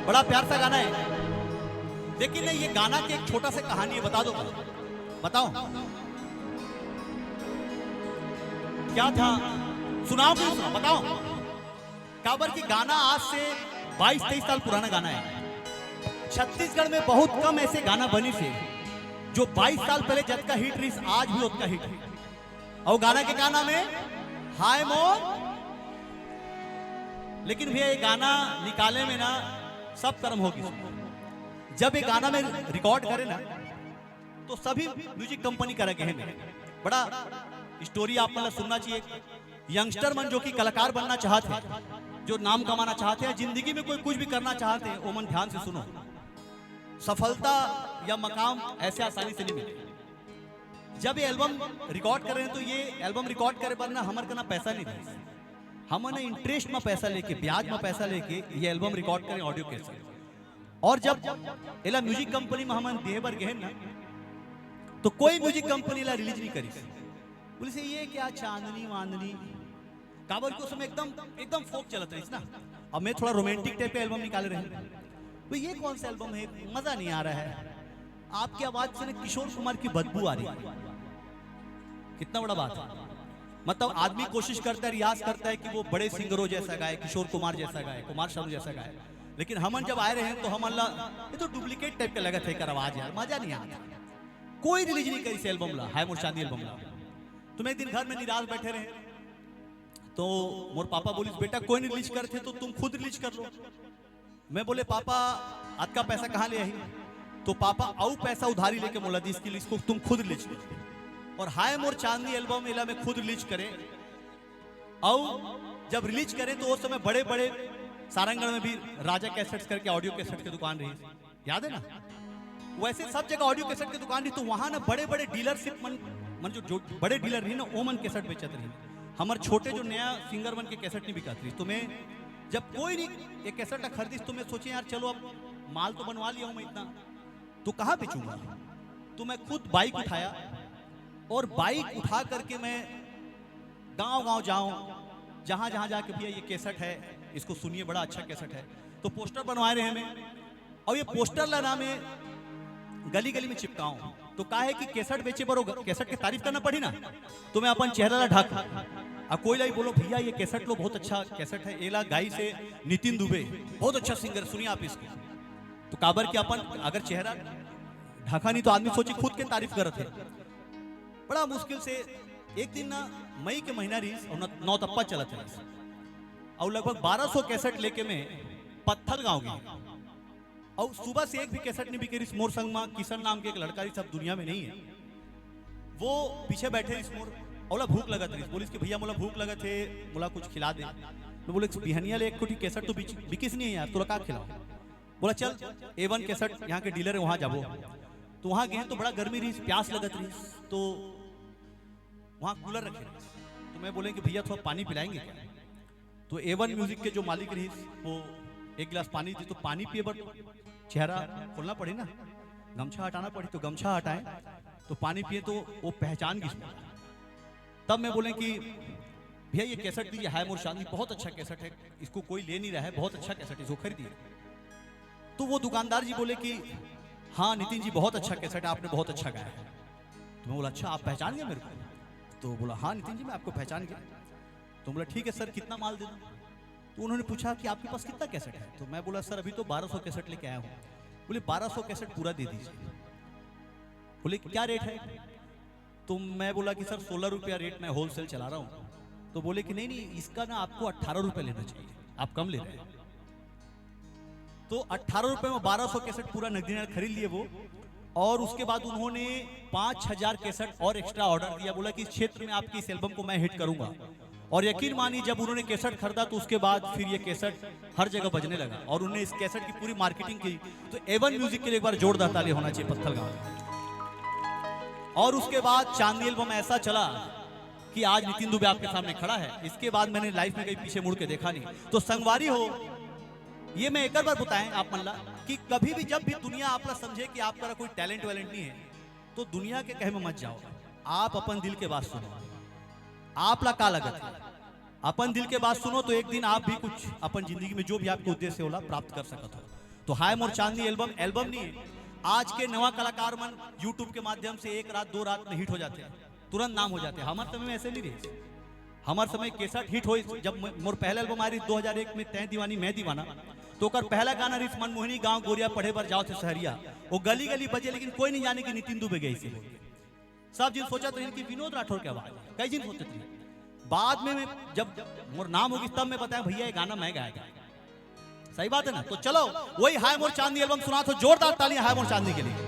बड़ा प्यार सा गाना है, लेकिन ये गाना की एक छोटा सा कहानी है, बता दो, बताओ क्या था, सुनाओ कि सुनाओ, बताओ। काबर की गाना आज से 22-23 साल पुराना गाना है। छत्तीसगढ़ में बहुत कम ऐसे गाना बनी से जो 22 साल पहले जब का हिट रही आज भी उतना हिट है। और गाना के गाना में हाय मोर, लेकिन भैया ये गाना निकाले में ना सब कर्म होगी। जब ये गाना में रिकॉर्ड करे ना तो सभी म्यूजिक कंपनी करे के हैं। बड़ा स्टोरी आप मतलब सुनना चाहिए। यंगस्टर मन जो कि कलाकार बनना चाहते हैं, जो नाम कमाना चाहते हैं, जिंदगी में कोई कुछ भी करना चाहते हैं, वो मन ध्यान से सुनो। सफलता या मकाम ऐसे आसानी से नहीं मिले। जब ये एल्बम रिकॉर्ड कर रहे हैं तो ये एल्बम रिकॉर्ड करे पर ना हमारे का पैसा नहीं दे, हमने इंटरेस्ट में पैसा लेके, ब्याज में पैसा लेके ये एल्बम रिकॉर्ड करें ऑडियो कैसे। और जब एला म्यूजिक कंपनी में हम देह बर गए ना तो कोई म्यूजिक कंपनी ला रिलीज नहीं करी। पुलिस ये क्या चांदनी वांदनी काबर को समय एकदम फोक चलत रही ना। अब मैं थोड़ा रोमांटिक टाइप का एल्बम निकाल रहे हैं, तो ये कौन सा एल्बम है, मजा नहीं आ रहा है। आपकी आवाज से ना किशोर कुमार की बदबू आ रही है। कितना बड़ा बात है। मतलब आदमी कोशिश करता है, रियाज करता है कि वो बड़े सिंगरों जैसा गाए, किशोर कुमार जैसा गाए, कुमार शानू जैसा गाए, लेकिन हमन जब आए रहे हैं तो हम अल्लाह ये तो डुप्लीकेट टाइप का लगा था कर आवाज यार, मजा नहीं आता। कोई रिलीज नहीं करी से एल्बम ला, हाय मोर चांदी एल्बम ला। तुम एक दिन घर में निराश बैठे रहे तो मोर पापा बोलिस बेटा कोई नहीं रिलीज करते तो तुम खुद रिलीज कर लो। मैं बोले पापा आज का पैसा कहाँ ले आई, तो पापा आउ पैसा उधारी लेके मोला दी, इसके लिए इसको तुम खुद रिलीज करो। और हाय मोर चांदी एल्बम एला में खुद रिलीज करे। और जब रिलीज करें तो उस समय बड़े बड़े सारंगगढ़ में भी राजा कैसेट्स करके ऑडियो कैसेट की दुकान रही, याद है ना। वैसे सब जगह ऑडियो कैसेट की दुकान रही, तो वहां ना बड़े बड़े डीलरशिप मन जो बड़े डीलर रही ना वो मन कैसेट बेचत रही। हमारे छोटे जो नया सिंगर मन के कैसेट नहीं बिकत रही। तो मैं जब कोई नहीं ये कैसेट खरीदिस तो मैं सोचे यार चलो अब माल तो बनवा लिया हूं मैं इतना, तो कहाँ बेचूंगा। तो मैं खुद बाइक उठाया और बाइक उठा करके मैं गांव गांव जाऊं, जहां जहां जाके भैया ये कैसेट है इसको सुनिए, बड़ा अच्छा कैसेट है। तो पोस्टर बनवाए रहे हमें, और ये पोस्टर ला नाम गली गली में चिपकाऊं। तो कहा है कि कैसेट बेचे पर कैसेट की तारीफ करना पड़ी ना, तो मैं अपन चेहरा ला ढक और कोई लाई बोलो भैया ये कैसेट लो बहुत अच्छा कैसेट है, एला गाई से नितिन दुबे बहुत अच्छा सिंगर, सुनिए आप इसको। तो काबर के अपन अगर चेहरा ढका नहीं तो आदमी सोचे खुद के तारीफ करते। बड़ा मुश्किल से एक दिन ना मई के महीना रही और नौतप्पा चला था और लगभग 1200 कैसेट लेके मैं पत्थल गांव गई। और सुबह से एक भी कैसेट नहीं बिके। इस मोर संग में किशन नाम के एक लड़का सब दुनिया में नहीं है, वो पीछे बैठे इस मोर और भूख लगा था। बोलिस कि भैया मोला भूख लगा थे, बोला कुछ खिला दे। तो बोले बिहनिया ले एक कोटी कैसेट तो बिकिस नहीं है यार, तो का खिलाओ। बोला चल A1 कैसेट यहाँ के डीलर है वहां जाबो। तो वहां गए तो बड़ा गर्मी रही, प्यास लगत रही, तो वहां कूलर रखे। तो मैं बोले कि भैया थोड़ा पानी पिलाएंगे क्या। तो A1 म्यूजिक के जो मालिक रही वो एक गिलास पानी दी, तो पानी पिए पर चेहरा खोलना पड़े ना, गमछा हटाना पड़े, तो गमछा हटाए तो पानी पिए तो वो पहचान गई। तब मैं बोले कि भैया ये कैसेट दीजिए, हाय मोर चांदी बहुत अच्छा कैसेट है, इसको कोई ले नहीं रहा है, बहुत अच्छा कैसेट है, इसको खरीदिए। तो वो दुकानदार जी बोले कि हाँ नितिन जी बहुत अच्छा कैसेट है, आपने बहुत अच्छा गाया है। तो मैं बोला अच्छा आप पहचान गए मेरे को। तो बोला हाँ नितिन जी मैं आपको पहचान गया। तो बोला ठीक है सर कितना माल दे दूं। तो उन्होंने पूछा कि आपके पास कितना कैसेट है। तो मैं बोला सर अभी तो 1200 कैसेट लेके आया हूँ। बोले 1200 कैसेट पूरा दे दीजिए। बोले क्या रेट है। तो मैं बोला कि सर 16 रुपया रेट मैं होलसेल चला रहा हूँ। तो बोले कि नहीं इसका ना आपको 18 रुपये लेना चाहिए, आप कम ले रहे हैं। तो 18 रुपये में 1200 कैसेट पूरा नकदी खरीद लिए वो। और उसके बाद उन्होंने 5000 कैसेट और एक्स्ट्रा ऑर्डर दिया। बोला कि इस क्षेत्र में आपकी इस एल्बम को मैं हिट करूंगा। और यकीन मानिए जब उन्होंने कैसेट खरीदा तो उसके बाद फिर ये कैसेट हर जगह बजने लगा और उन्होंने इस कैसेट की पूरी मार्केटिंग की। तो A1 म्यूजिक के लिए एक बार जोरदार ताली होना चाहिए पत्थल गांव में। और उसके बाद चांदी एल्बम ऐसा चला कि आज नितिन दुबे आपके सामने खड़ा है। इसके बाद मैंने लाइफ में कहीं पीछे मुड़ के देखा नहीं। तो संगवारी हो ये मैं एक बार बताएं आप मल्ला कि कभी भी जब भी दुनिया आपला समझे कि आपका कोई टैलेंट वैलेंट नहीं है तो दुनिया के कहे में मत जाओ, आप अपन दिल के बात सुनो। आप ला का लगत है अपन दिल के बात सुनो तो एक दिन आप भी कुछ अपन जिंदगी में जो भी आपके उद्देश्य होला प्राप्त कर सकते हो। तो हाय मोर चांदनी एल्बम एल्बम नहीं है। आज के नवा कलाकार मन यूट्यूब के माध्यम से एक रात दो रात में हिट हो जाते हैं, तुरंत नाम हो जाते हैं। हमारे समय में ऐसे नहीं रहे। हमारे समय केसट हिट हो, जब मोर पहला एल्बम आ रही 2001 में, तै दीवानी मैं दीवाना, तो कर पहला गाना रिस मनमोहिनी गांव गोरिया पढ़े पर जाओ थे सहरिया, वो गली गली बजे, लेकिन कोई नहीं जाने कि नितिन दुबे गई से। सब जिन सोचा थे इनकी विनोद राठौर की आवाज, कई जिन सोचे थे। बाद में जब मोर नाम होगी तब मैं बताया भैया ये गाना मैं गाया था। सही बात है ना। तो चलो वही हाय मोर चांदनी एल्बम सुना, तो जोरदार तालियां हाय मोर चांदनी के लिए।